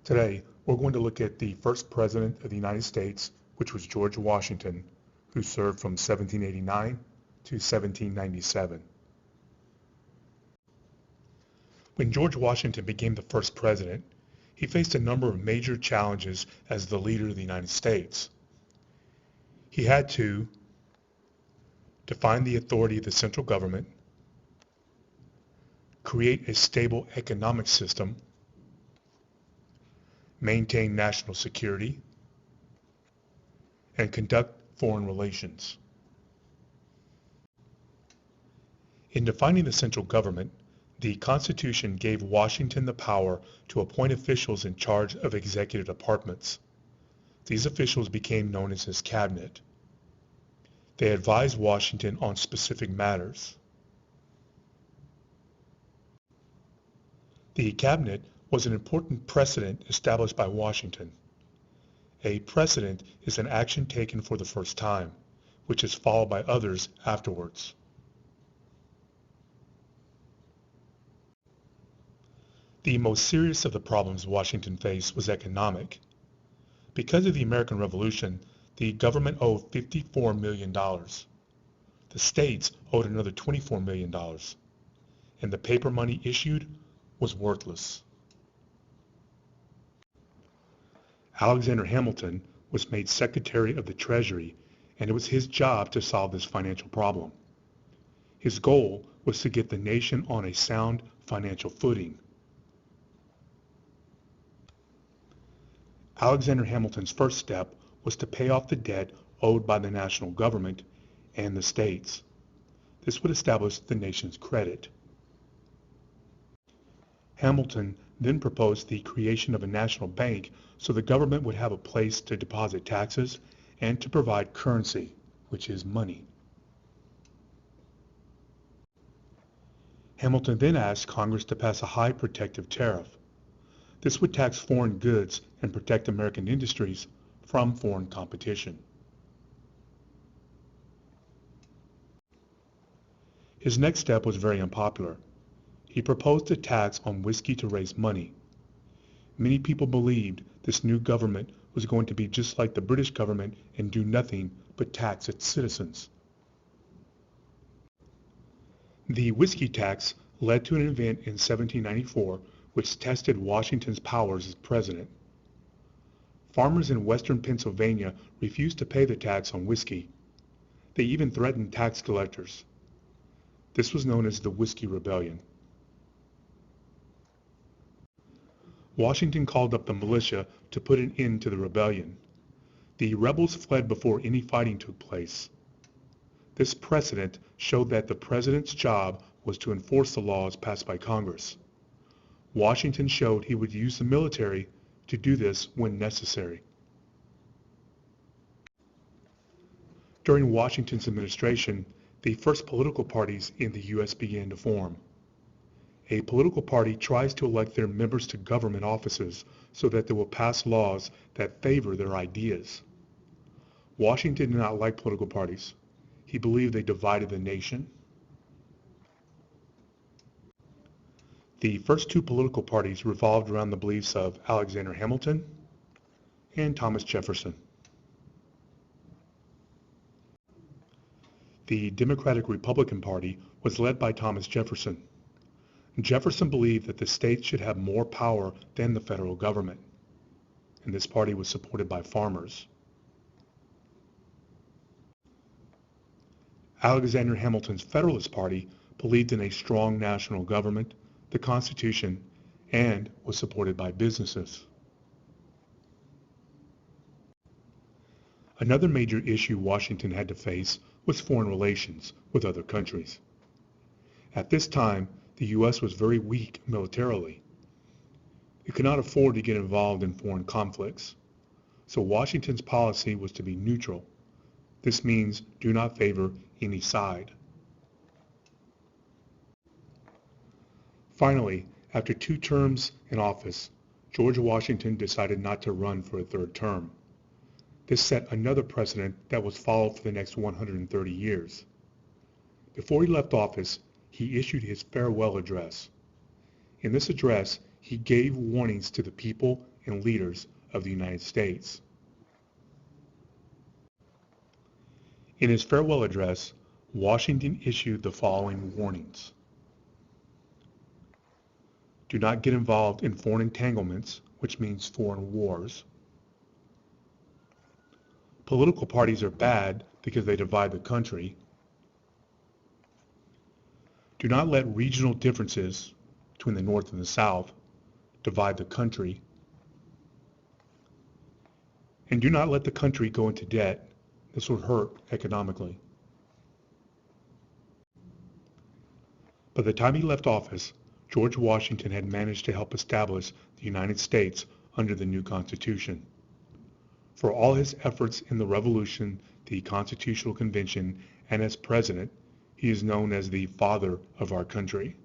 Today, we're going to look at the first president of the United States, which was George Washington, who served from 1789 to 1797. When George Washington became the first president, he faced a number of major challenges as the leader of the United States. He had to define the authority of the central government, create a stable economic system, maintain national security, and conduct foreign relations. In defining the central government, the Constitution gave Washington the power to appoint officials in charge of executive departments. These officials became known as his cabinet. They advised Washington on specific matters. The cabinet was an important precedent established by Washington. A precedent is an action taken for the first time, which is followed by others afterwards. The most serious of the problems Washington faced was economic. Because of the American Revolution, the government owed $54 million. The states owed another $24 million, and the paper money issued was worthless. Alexander Hamilton was made Secretary of the Treasury, and it was his job to solve this financial problem. His goal was to get the nation on a sound financial footing. Alexander Hamilton's first step was to pay off the debt owed by the national government and the states. This would establish the nation's credit. Hamilton then proposed the creation of a national bank so the government would have a place to deposit taxes and to provide currency, which is money. Hamilton then asked Congress to pass a high protective tariff. This would tax foreign goods and protect American industries from foreign competition. His next step was very unpopular. He proposed a tax on whiskey to raise money. Many people believed this new government was going to be just like the British government and do nothing but tax its citizens. The whiskey tax led to an event in 1794 which tested Washington's powers as president. Farmers in western Pennsylvania refused to pay the tax on whiskey. They even threatened tax collectors. This was known as the Whiskey Rebellion. Washington called up the militia to put an end to the rebellion. The rebels fled before any fighting took place. This precedent showed that the president's job was to enforce the laws passed by Congress. Washington showed he would use the military to do this when necessary. During Washington's administration, the first political parties in the U.S. began to form. A political party tries to elect their members to government offices so that they will pass laws that favor their ideas. Washington did not like political parties. He believed they divided the nation. The first two political parties revolved around the beliefs of Alexander Hamilton and Thomas Jefferson. The Democratic-Republican Party was led by Thomas Jefferson. Jefferson believed that the states should have more power than the federal government, and this party was supported by farmers. Alexander Hamilton's Federalist Party believed in a strong national government, the Constitution, and was supported by businesses. Another major issue Washington had to face was foreign relations with other countries. At this time, the U.S. was very weak militarily. It could not afford to get involved in foreign conflicts. So Washington's policy was to be neutral. This means do not favor any side. Finally, after 2 terms in office, George Washington decided not to run for a 3rd term. This set another precedent that was followed for the next 130 years. Before he left office, he issued his farewell address. In this address, he gave warnings to the people and leaders of the United States. In his farewell address, Washington issued the following warnings. Do not get involved in foreign entanglements, which means foreign wars. Political parties are bad because they divide the country. Do not let regional differences between the North and the South divide the country. And do not let the country go into debt. This would hurt economically. By the time he left office, George Washington had managed to help establish the United States under the new Constitution. For all his efforts in the Revolution, the Constitutional Convention, and as president, he is known as the father of our country.